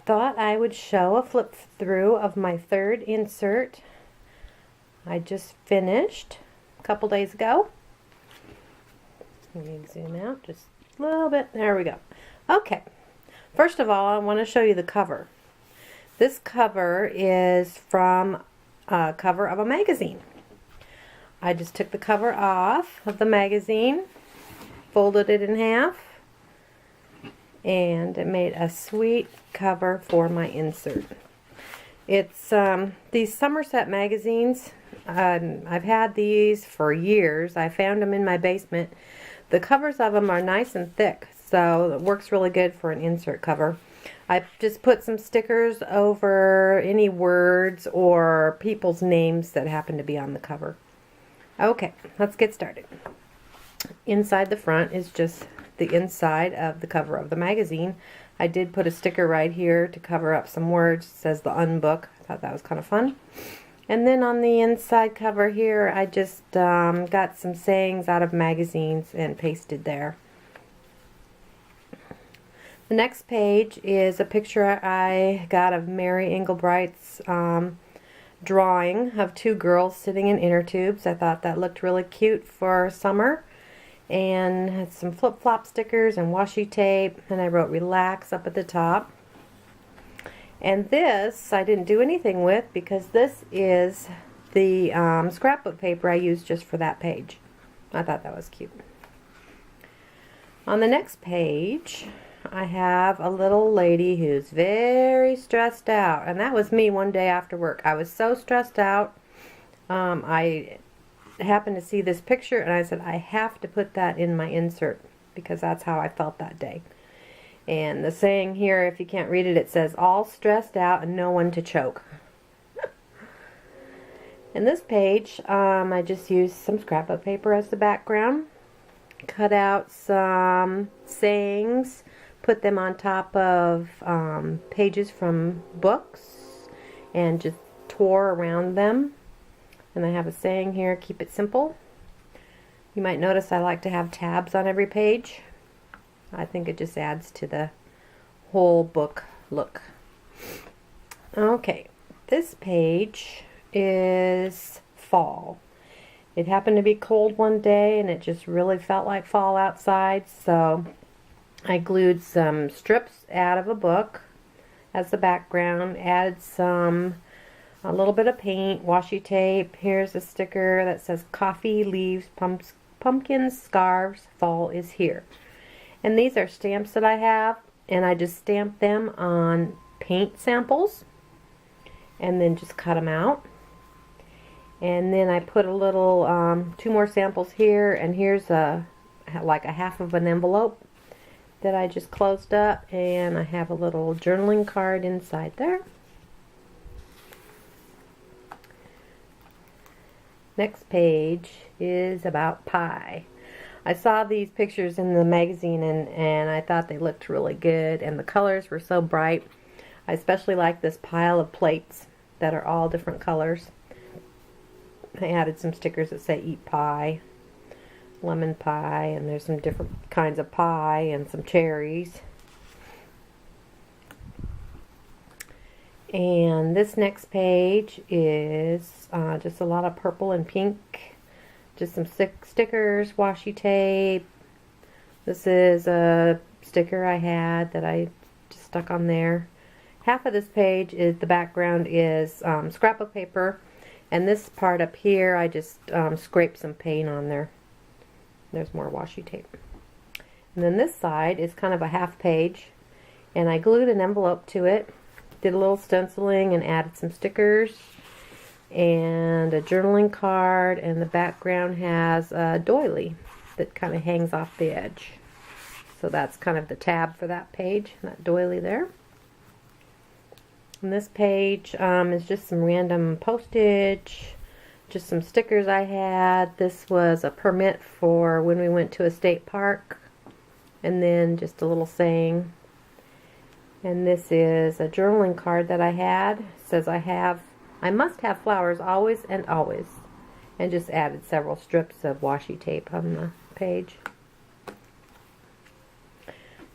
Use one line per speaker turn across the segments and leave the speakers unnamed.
thought I would show a flip through of my third insert. I just finished a couple days ago. Let me zoom out just a little bit. There we go. Okay. First of all, I want to show you the cover. This cover is from a cover of a magazine. I just took the cover off of the magazine, folded it in half, and it made a sweet cover for my insert. It's these Somerset magazines. I've had these for years. I found them in my basement. The covers of them are nice and thick, so it works really good for an insert cover. I just put some stickers over any words or people's names that happen to be on the cover. Okay, let's get started. Inside the front is just the inside of the cover of the magazine. I did put a sticker right here to cover up some words. It says the Unbook. I thought that was kind of fun. And then on the inside cover here, I just got some sayings out of magazines and pasted there. The next page is a picture I got of Mary Englebright's drawing of two girls sitting in inner tubes. I thought that looked really cute for summer. And had some flip-flop stickers and washi tape, and I wrote relax up at the top. And this I didn't do anything with because this is the scrapbook paper I used just for that page. I thought that was cute. On the next page I have a little lady who's very stressed out, and that was me one day after work. I was so stressed out. I happened to see this picture and I said I have to put that in my insert because that's how I felt that day. And the saying here, if you can't read it, it says all stressed out and no one to choke. In this page I just used some scrapbook paper as the background, cut out some sayings, put them on top of pages from books and just tore around them. And I have a saying here, keep it simple. You might notice I like to have tabs on every page. I think it just adds to the whole book look. Okay, this page is fall. It happened to be cold one day and it just really felt like fall outside, so I glued some strips out of a book as the background, added a little bit of paint, washi tape. Here's a sticker that says coffee, leaves, pumpkins, scarves, fall is here. And these are stamps that I have, and I just stamped them on paint samples and then just cut them out. And then I put a little two more samples here, and here's like a half of an envelope that I just closed up, and I have a little journaling card inside there. Next page is about pie. I saw these pictures in the magazine and I thought they looked really good, and the colors were so bright. I especially like this pile of plates that are all different colors. I added some stickers that say eat pie, lemon pie, and there's some different kinds of pie and some cherries. And this next page is just a lot of purple and pink. Just some stickers, washi tape. This is a sticker I had that I just stuck on there. Half of this page is, the background is scrapbook paper. And this part up here, I just scraped some paint on there. There's more washi tape. And then this side is kind of a half page. And I glued an envelope to it. Did a little stenciling and added some stickers and a journaling card, and the background has a doily that kind of hangs off the edge. So that's kind of the tab for that page, that doily there. And this page is just some random postage, just some stickers I had. This was a permit for when we went to a state park, and then just a little saying. And this is a journaling card that I had. It says I must have flowers always and always. And just added several strips of washi tape on the page.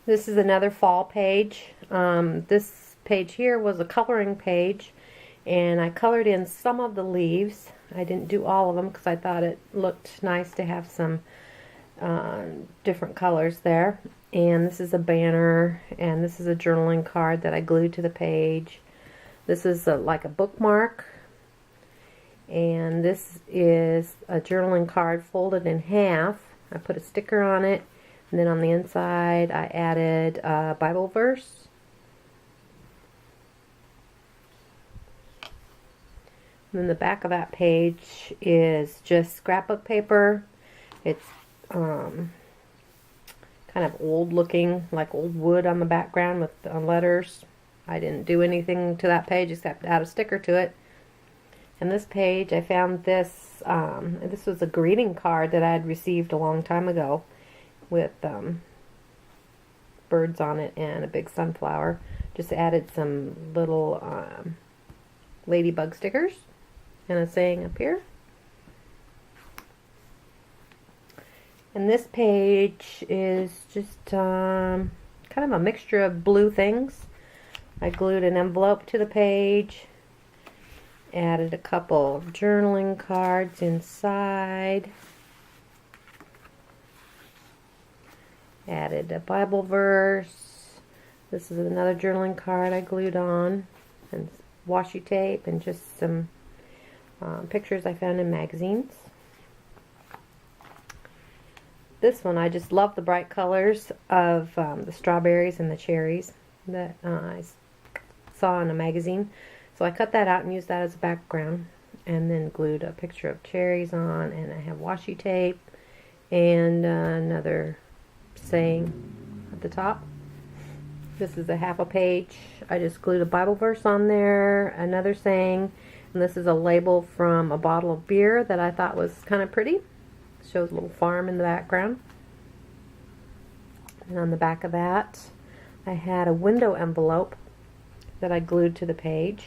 This is another fall page. This page here was a coloring page, and I colored in some of the leaves. I didn't do all of them because I thought it looked nice to have some different colors there. And this is a banner, and this is a journaling card that I glued to the page. This is like a bookmark, and this is a journaling card folded in half. I put a sticker on it, and then on the inside I added a Bible verse. And then the back of that page is just scrapbook paper. It's kind of old looking, like old wood on the background with letters. I didn't do anything to that page except add a sticker to it. And this page, I found this, this was a greeting card that I had received a long time ago with birds on it and a big sunflower. Just added some little ladybug stickers and a saying up here. And this page is just kind of a mixture of blue things. I glued an envelope to the page, added a couple of journaling cards inside, added a Bible verse. This is another journaling card I glued on, and washi tape, and just some pictures I found in magazines. This one, I just love the bright colors of the strawberries and the cherries that I saw in a magazine. So I cut that out and used that as a background, and then glued a picture of cherries on, and I have washi tape and another saying at the top. This is a half a page. I just glued a Bible verse on there, another saying, and this is a label from a bottle of beer that I thought was kind of pretty. Shows a little farm in the background. And on the back of that, I had a window envelope that I glued to the page.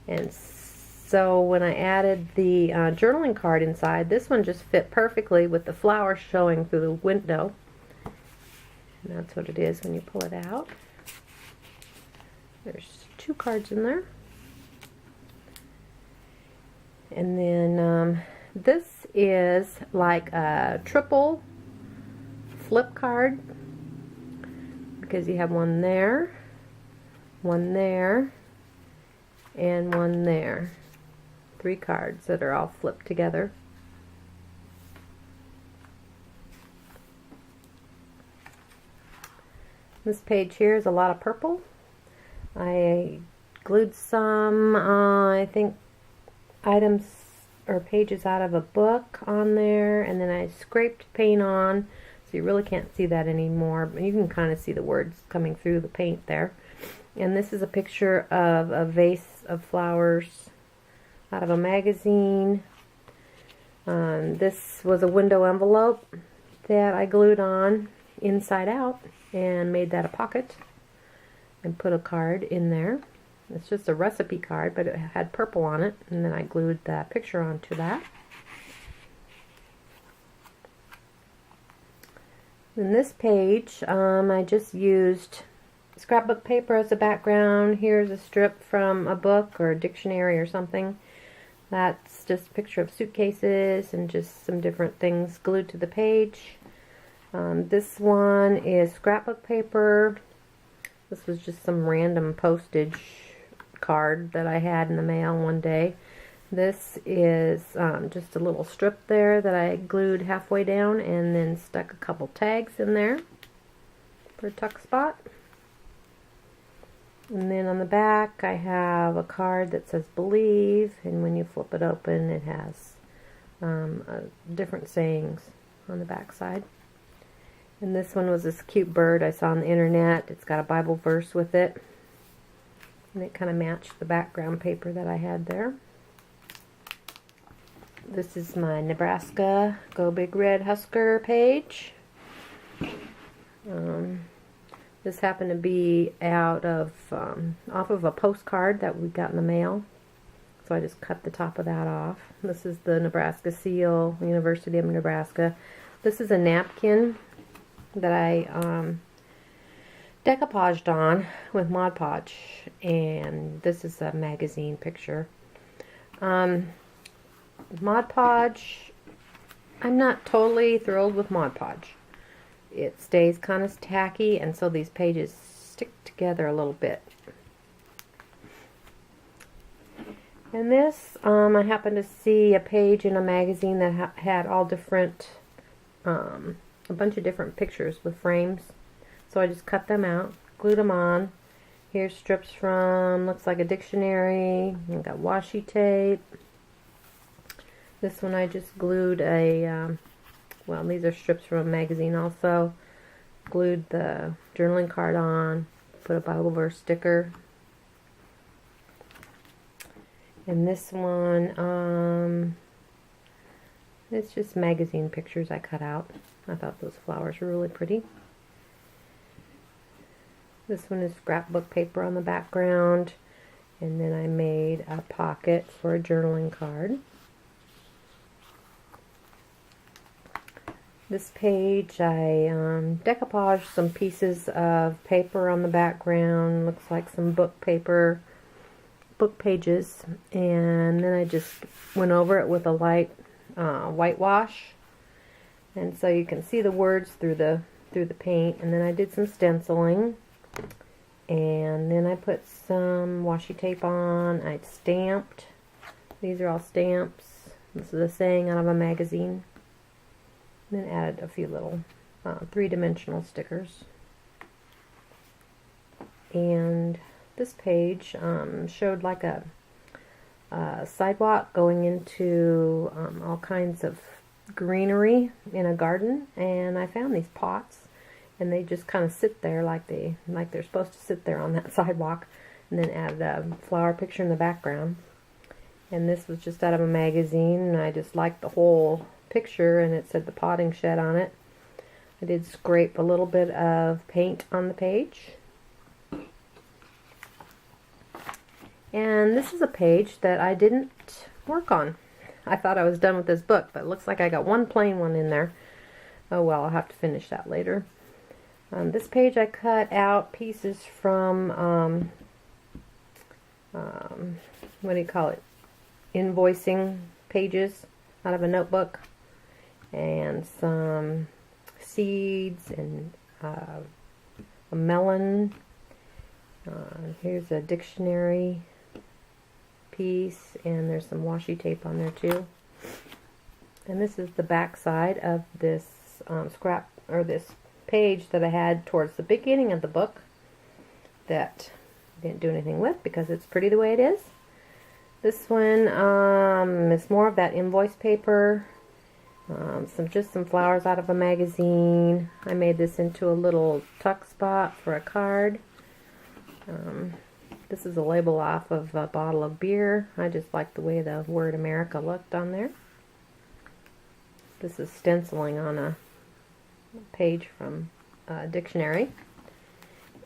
And so when I added the journaling card inside, this one just fit perfectly with the flowers showing through the window. And that's what it is when you pull it out. There's 2 cards in there. And then this is like a triple flip card, because you have one there, and one there. 3 cards that are all flipped together. This page here is a lot of purple. I glued some, I think, items or pages out of a book on there, and then I scraped paint on, so you really can't see that anymore, but you can kind of see the words coming through the paint there. And this is a picture of a vase of flowers out of a magazine. This was a window envelope that I glued on inside out and made that a pocket and put a card in there. It's just a recipe card, but it had purple on it, and then I glued that picture onto that. In this page, I just used scrapbook paper as a background. Here's a strip from a book or a dictionary or something. That's just a picture of suitcases and just some different things glued to the page. This one is scrapbook paper. This was just some random postage card that I had in the mail one day. This is just a little strip there that I glued halfway down and then stuck a couple tags in there for a tuck spot. And then on the back I have a card that says believe, and when you flip it open it has different sayings on the back side. And this one was this cute bird I saw on the internet. It's got a Bible verse with it, and it kind of matched the background paper that I had there. This is my Nebraska Go Big Red Husker page. This happened to be out of off of a postcard that we got in the mail, so I just cut the top of that off. This is the Nebraska seal, University of Nebraska. This is a napkin that I decoupaged on with Mod Podge, and this is a magazine picture. Mod Podge, I'm not totally thrilled with Mod Podge. It stays kind of tacky, and so these pages stick together a little bit. And this, I happened to see a page in a magazine that had all different, a bunch of different pictures with frames. So I just cut them out, glued them on. Here's strips from, looks like a dictionary. I've got washi tape. This one I just glued a, well, these are strips from a magazine also. Glued the journaling card on, put a Bible verse sticker. And this one, it's just magazine pictures I cut out. I thought those flowers were really pretty. This one is scrapbook paper on the background. And then I made a pocket for a journaling card. This page, I decoupaged some pieces of paper on the background. Looks like some book paper, book pages. And then I just went over it with a light whitewash. And so you can see the words through the paint. And then I did some stenciling. And then I put some washi tape on. I stamped. These are all stamps. This is a saying out of a magazine. And then added a few little three-dimensional stickers. And this page showed like a sidewalk going into all kinds of greenery in a garden. And I found these pots. And they just kind of sit there like they're supposed to sit there on that sidewalk. And then added a flower picture in the background. And this was just out of a magazine, and I just liked the whole picture, and it said the potting shed on it. I did scrape a little bit of paint on the page. And this is a page that I didn't work on. I thought I was done with this book, but it looks like I got one plain one in there. Oh well, I'll have to finish that later. This page I cut out pieces from, what do you call it, invoicing pages out of a notebook, and some seeds, and a melon. Here's a dictionary piece, and there's some washi tape on there too. And this is the back side of this scrap, or this page that I had towards the beginning of the book that I didn't do anything with because it's pretty the way it is. This one is more of that invoice paper, just some flowers out of a magazine. I made this into a little tuck spot for a card. This is a label off of a bottle of beer. I just like the way the word America looked on there. This is stenciling on a page from a dictionary.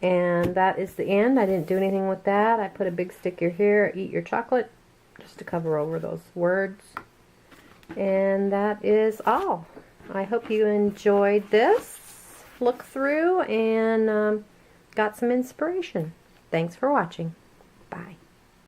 And that is the end. I didn't do anything with that. I put a big sticker here, eat your chocolate, just to cover over those words. And that is all. I hope you enjoyed this look through and got some inspiration. Thanks for watching. Bye.